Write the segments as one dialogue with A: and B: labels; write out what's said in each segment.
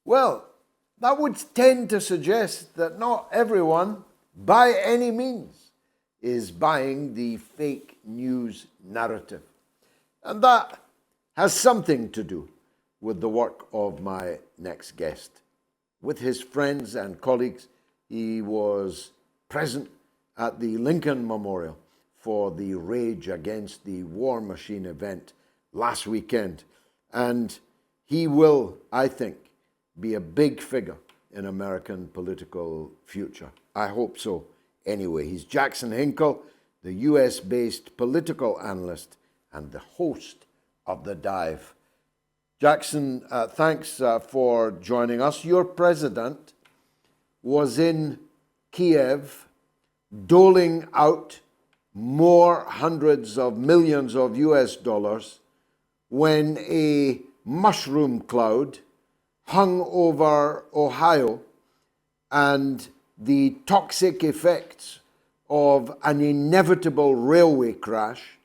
A: Well, that would tend to suggest that not everyone, by any means, is buying the fake news narrative. And that has something to do with the work of my next guest. With his friends and colleagues, he was present at the Lincoln Memorial for the Rage Against the War Machine event last weekend. And he will, I think, be a big figure in American political future. I hope so anyway. He's Jackson Hinkle, the US-based political analyst and the host of The Dive. Jackson, thanks for joining us. Your president was in Kiev doling out more hundreds of millions of US dollars when a mushroom cloud hung over Ohio and the toxic effects of an inevitable railway crash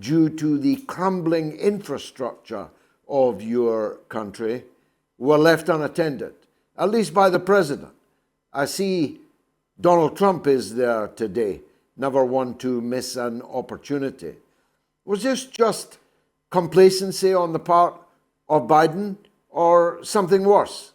A: due to the crumbling infrastructure of your country were left unattended, at least by the president. I see Donald Trump is there today, never one to miss an opportunity. Was this just complacency on the part of Biden or something worse?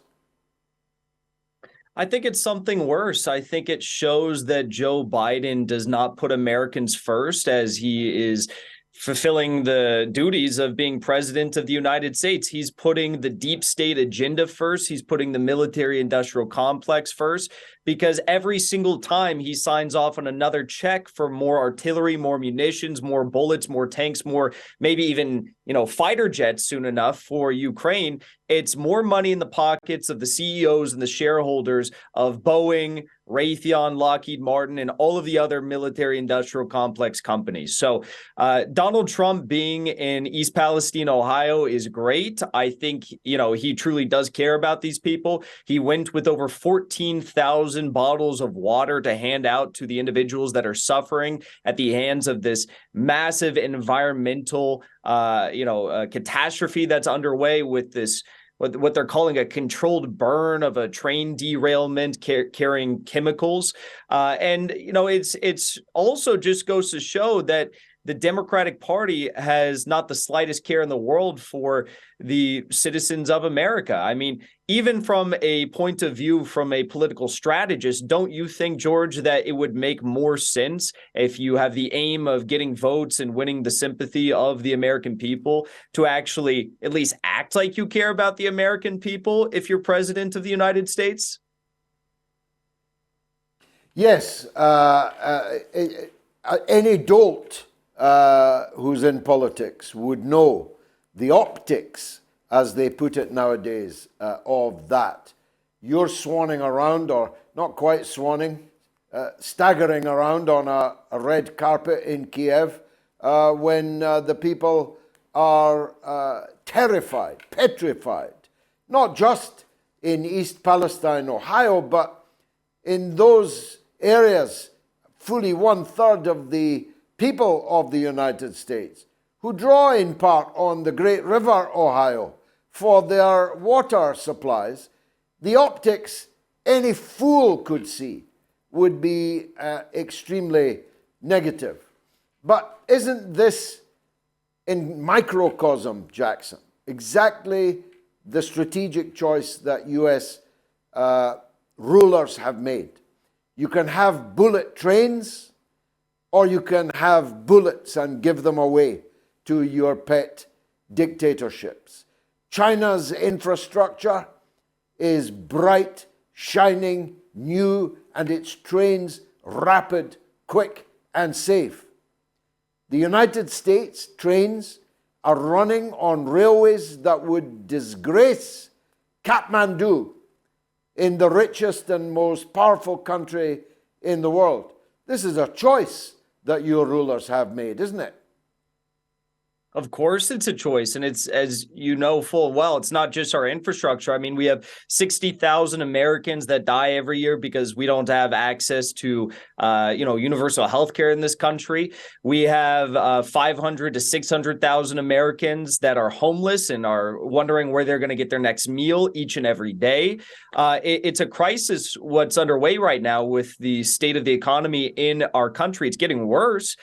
B: I think it's something worse. I think it shows that Joe Biden does not put Americans first as he is fulfilling the duties of being president of the United States. He's putting the deep state agenda first. He's putting the military industrial complex first, because every single time he signs off on another check for more artillery, more munitions, more bullets, more tanks, more maybe even, fighter jets soon enough for Ukraine, it's more money in the pockets of the CEOs and the shareholders of Boeing, Raytheon, Lockheed Martin, and all of the other military industrial complex companies. So Donald Trump being in East Palestine, Ohio is great. I think, he truly does care about these people. He went with over 14,000 bottles of water to hand out to the individuals that are suffering at the hands of this massive environmental catastrophe that's underway with this what they're calling a controlled burn of a train derailment carrying chemicals. It's also just goes to show that the Democratic Party has not the slightest care in the world for the citizens of America. I mean, even from a point of view from a political strategist, don't you think, George, that it would make more sense if you have the aim of getting votes and winning the sympathy of the American people to actually at least act like you care about the American people if you're president of the United States?
A: Yes. Any dolt who's in politics would know the optics, as they put it nowadays, of that. You're swanning around, or not quite swanning, staggering around on a red carpet in Kiev when the people are terrified, petrified, not just in East Palestine, Ohio, but in those areas, fully 1/3 of the people of the United States, who draw in part on the great river Ohio for their water supplies. The optics any fool could see would be extremely negative. But isn't this, in microcosm, Jackson, exactly the strategic choice that US rulers have made? You can have bullet trains, or you can have bullets and give them away to your pet dictatorships. China's infrastructure is bright, shining, new, and its trains rapid, quick, and safe. The United States trains are running on railways that would disgrace Kathmandu in the richest and most powerful country in the world. This is a choice that your rulers have made, isn't it?
B: Of course, it's a choice. And it's, as you know full well, it's not just our infrastructure. I mean, we have 60,000 Americans that die every year because we don't have access to, universal health care in this country. We have 500 to 600,000 Americans that are homeless and are wondering where they're going to get their next meal each and every day. It's a crisis what's underway right now with the state of the economy in our country. It's getting worse,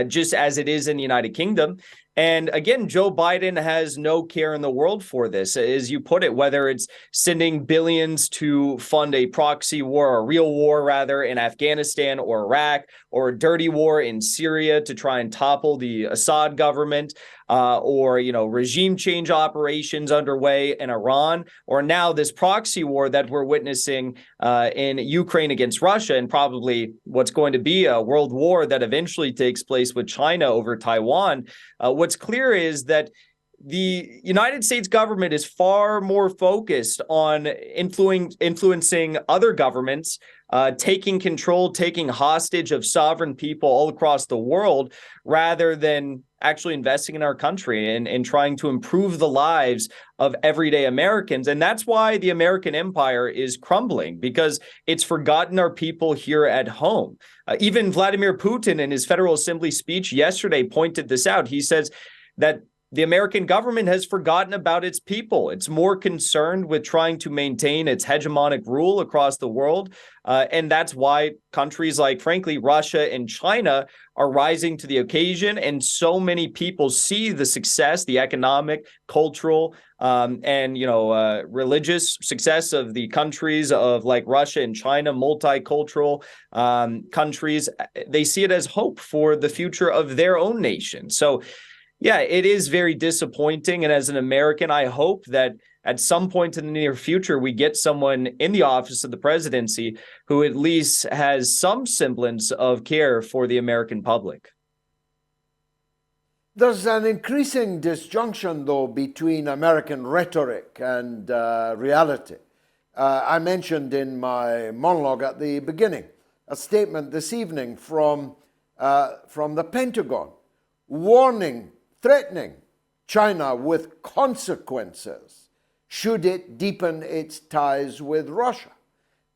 B: just as it is in the United Kingdom. And again, Joe Biden has no care in the world for this, as you put it, whether it's sending billions to fund a proxy war, a real war rather, in Afghanistan or Iraq, or a dirty war in Syria to try and topple the Assad government, or regime change operations underway in Iran, or now this proxy war that we're witnessing in Ukraine against Russia, and probably what's going to be a world war that eventually takes place with China over Taiwan. What's clear is that the United States government is far more focused on influencing other governments, taking control, taking hostage of sovereign people all across the world, rather than actually investing in our country and trying to improve the lives of everyday Americans. And that's why the American empire is crumbling, because it's forgotten our people here at home. Even Vladimir Putin in his Federal Assembly speech yesterday pointed this out. He says that the American government has forgotten about its people. It's more concerned with trying to maintain its hegemonic rule across the world. And that's why countries like, frankly, Russia and China are rising to the occasion. And so many people see the success, the economic, cultural, and religious success of the countries of like Russia and China, multicultural countries. They see it as hope for the future of their own nation. So yeah, it is very disappointing. And as an American, I hope that at some point in the near future, we get someone in the office of the presidency who at least has some semblance of care for the American public.
A: There's an increasing disjunction, though, between American rhetoric and reality. I mentioned in my monologue at the beginning a statement this evening from the Pentagon warning, threatening China with consequences should it deepen its ties with Russia.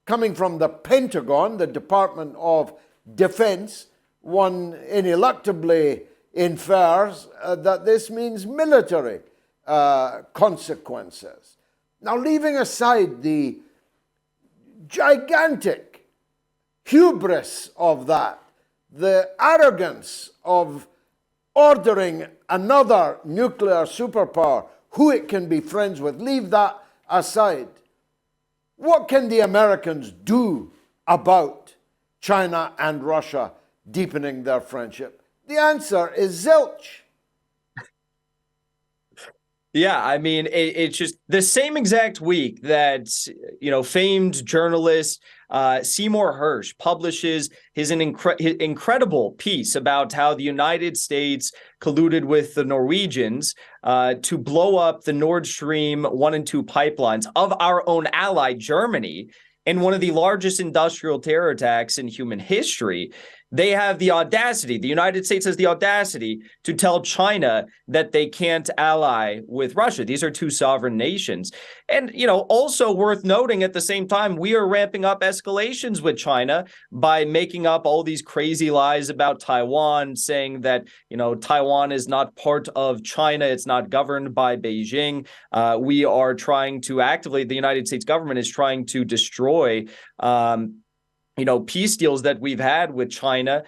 A: Coming from the Pentagon, the Department of Defense, one ineluctably infers that this means military consequences. Now, leaving aside the gigantic hubris of that, the arrogance of ordering another nuclear superpower who it can be friends with, leave that aside. What can the Americans do about China and Russia deepening their friendship? The answer is zilch.
B: Yeah, I mean, it's just the same exact week that, famed journalist Seymour Hersh publishes his incredible piece about how the United States colluded with the Norwegians to blow up the Nord Stream 1 and 2 pipelines of our own ally, Germany, in one of the largest industrial terror attacks in human history. They have the audacity, the United States has the audacity to tell China that they can't ally with Russia. These are two sovereign nations. And, also worth noting at the same time, we are ramping up escalations with China by making up all these crazy lies about Taiwan, saying that, Taiwan is not part of China. It's not governed by Beijing. We are trying to actively, the United States government is trying to destroy peace deals that we've had with China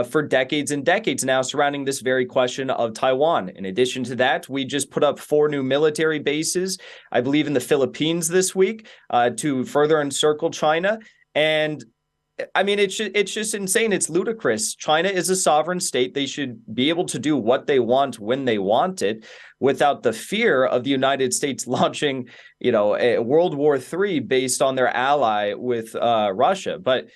B: for decades and decades now surrounding this very question of Taiwan. In addition to that, we just put up 4 new military bases, I believe in the Philippines this week, to further encircle China. And I mean, it's just insane. It's ludicrous. China is a sovereign state. They should be able to do what they want when they want it without the fear of the United States launching, a World War III based on their ally with Russia. But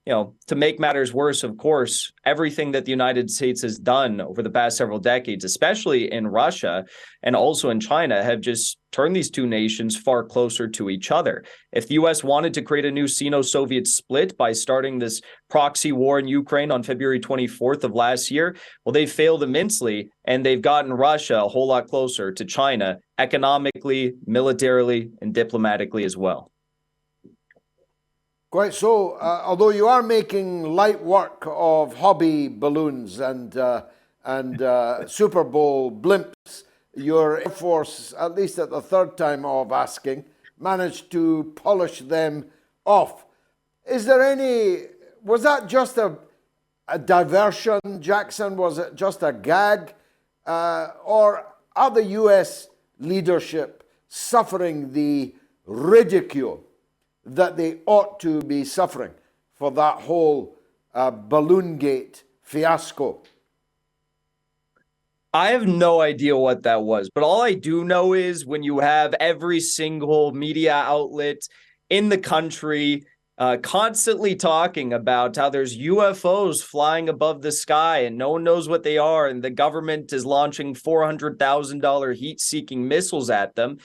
B: to make matters worse, of course, everything that the United States has done over the past several decades, especially in Russia and also in China, have just turned these two nations far closer to each other. If the U.S. wanted to create a new Sino-Soviet split by starting this proxy war in Ukraine on February 24th of last year, well, they failed immensely, and they've gotten Russia a whole lot closer to China economically, militarily, and diplomatically as well.
A: Quite so. Although you are making light work of hobby balloons and Super Bowl blimps, your Air Force, at least at the third time of asking, managed to polish them off. Was that just a diversion, Jackson? Was it just a gag? Or are the US leadership suffering the ridicule that they ought to be suffering for that whole Balloongate fiasco?
B: I have no idea what that was, but all I do know is when you have every single media outlet in the country constantly talking about how there's UFOs flying above the sky and no one knows what they are, and the government is launching $400,000 heat-seeking missiles at them,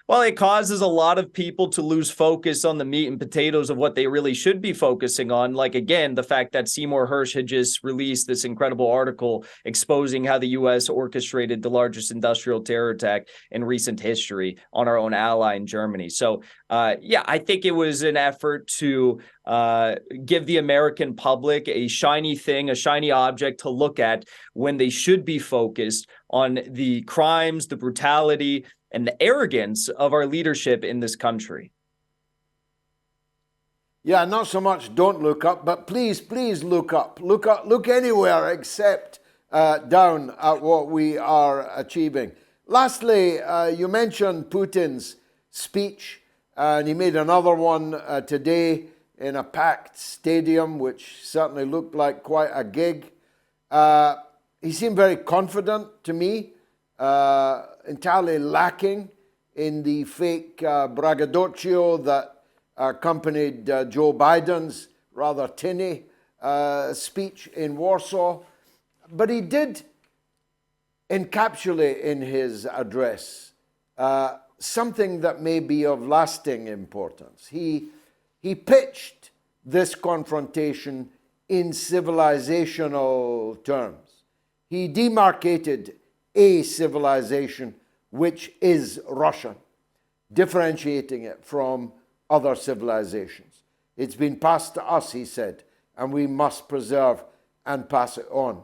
B: well, it causes a lot of people to lose focus on the meat and potatoes of what they really should be focusing on. Like, again, the fact that Seymour Hersh had just released this incredible article exposing how the U.S. orchestrated the largest industrial terror attack in recent history on our own ally in Germany. So, I think it was an effort to give the American public a shiny thing, a shiny object to look at when they should be focused on the crimes, the brutality, and the arrogance of our leadership in this country.
A: Yeah, not so much don't look up, but please look up. Look anywhere except down at what we are achieving. Lastly, you mentioned Putin's speech, and he made another one today in a packed stadium, which certainly looked like quite a gig. He seemed very confident to me. Entirely lacking in the fake braggadocio that accompanied Joe Biden's rather tinny speech in Warsaw. But he did encapsulate in his address something that may be of lasting importance. He pitched this confrontation in civilizational terms. He demarcated a civilization which is Russia, differentiating it from other civilizations. It's been passed to us, he said, and we must preserve and pass it on.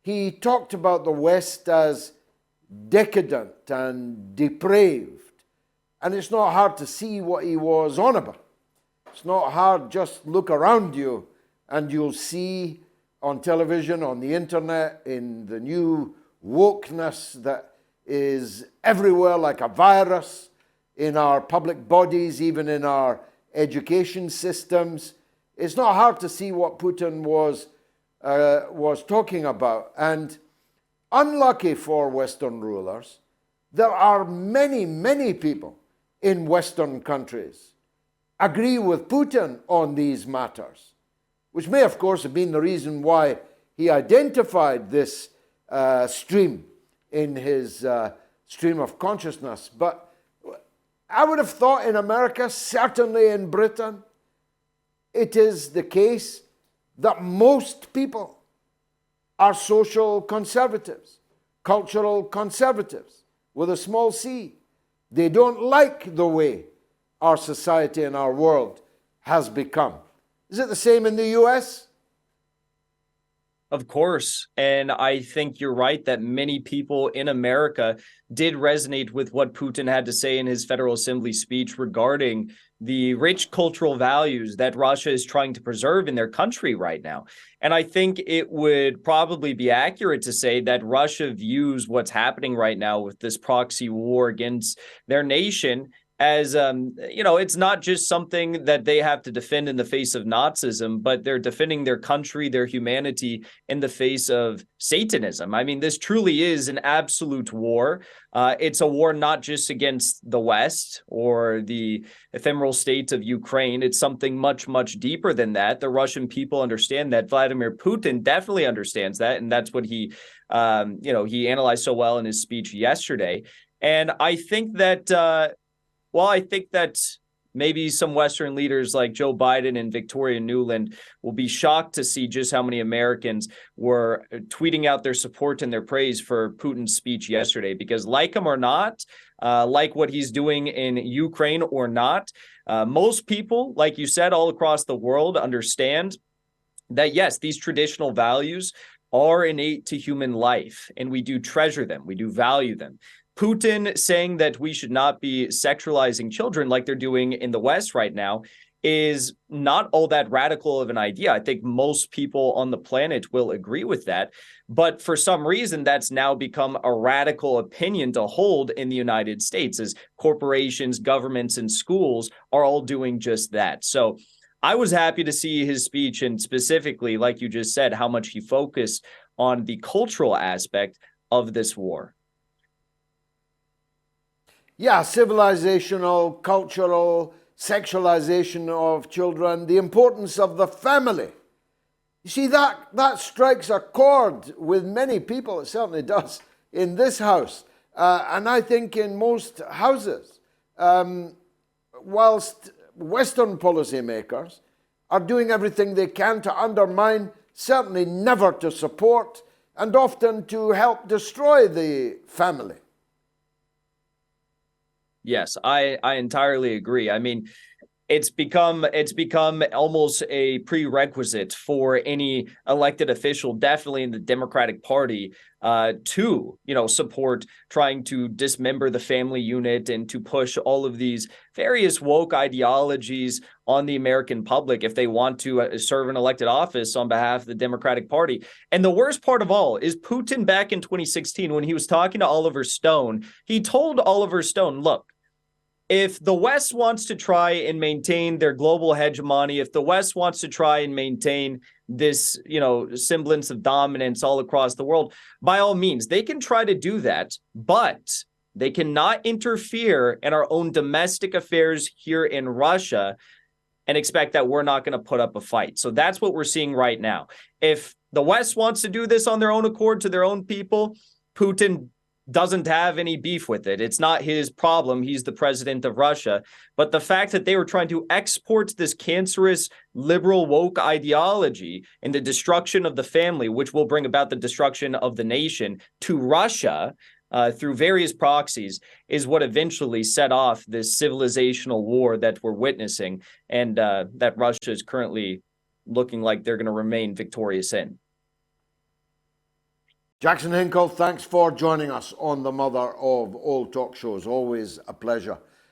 A: He talked about the West as decadent and depraved, and it's not hard to see what he was on about. It's not hard, just look around you and you'll see on television, on the internet, in the new wokeness that is everywhere like a virus, in our public bodies, even in our education systems. It's not hard to see what Putin was talking about. And unlucky for Western rulers, there are many, many people in Western countries agree with Putin on these matters, which may, of course, have been the reason why he identified this stream in his stream of consciousness. But I would have thought in America, certainly in Britain, it is the case that most people are social conservatives, cultural conservatives, with a small c. They don't like the way our society and our world has become. Is it the same in the US?
B: Of course. And I think you're right that many people in America did resonate with what Putin had to say in his Federal Assembly speech regarding the rich cultural values that Russia is trying to preserve in their country right now. And I think it would probably be accurate to say that Russia views what's happening right now with this proxy war against their nation as it's not just something that they have to defend in the face of Nazism, but they're defending their country, their humanity in the face of Satanism. I mean, this truly is an absolute war. It's a war not just against the West or the ephemeral state of Ukraine. It's something much, much deeper than that. The Russian people understand that. Vladimir Putin definitely understands that, and that's what he analyzed so well in his speech yesterday. And I think that I think that maybe some Western leaders like Joe Biden and Victoria Nuland will be shocked to see just how many Americans were tweeting out their support and their praise for Putin's speech yesterday. Because like him or not, like what he's doing in Ukraine or not, most people, like you said, all across the world understand that, yes, these traditional values are innate to human life, and we do treasure them. We do value them. Putin saying that we should not be sexualizing children like they're doing in the West right now is not all that radical of an idea. I think most people on the planet will agree with that. But for some reason, that's now become a radical opinion to hold in the United States, as corporations, governments, and schools are all doing just that. So I was happy to see his speech, and specifically, like you just said, how much he focused on the cultural aspect of this war.
A: Yeah, civilizational, cultural, sexualization of children, the importance of the family. You see, that strikes a chord with many people. It certainly does in this house. And I think in most houses, whilst Western policymakers are doing everything they can to undermine, certainly never to support, and often to help destroy the family.
B: Yes, I entirely agree. I mean, it's become almost a prerequisite for any elected official, definitely in the Democratic Party, to support trying to dismember the family unit and to push all of these various woke ideologies on the American public if they want to serve an elected office on behalf of the Democratic Party. And the worst part of all is Putin back in 2016, when he was talking to Oliver Stone, he told Oliver Stone, look, if the West wants to try and maintain their global hegemony, if the West wants to try and maintain this, semblance of dominance all across the world, by all means, they can try to do that, but they cannot interfere in our own domestic affairs here in Russia and expect that we're not going to put up a fight. So that's what we're seeing right now. If the West wants to do this on their own accord to their own people, Putin doesn't have any beef with it. It's not his problem. He's the president of Russia. But the fact that they were trying to export this cancerous liberal woke ideology and the destruction of the family, which will bring about the destruction of the nation, to Russia through various proxies, is what eventually set off this civilizational war that we're witnessing, and that Russia is currently looking like they're going to remain victorious in.
A: Jackson Hinkle, thanks for joining us on the mother of all talk shows. Always a pleasure.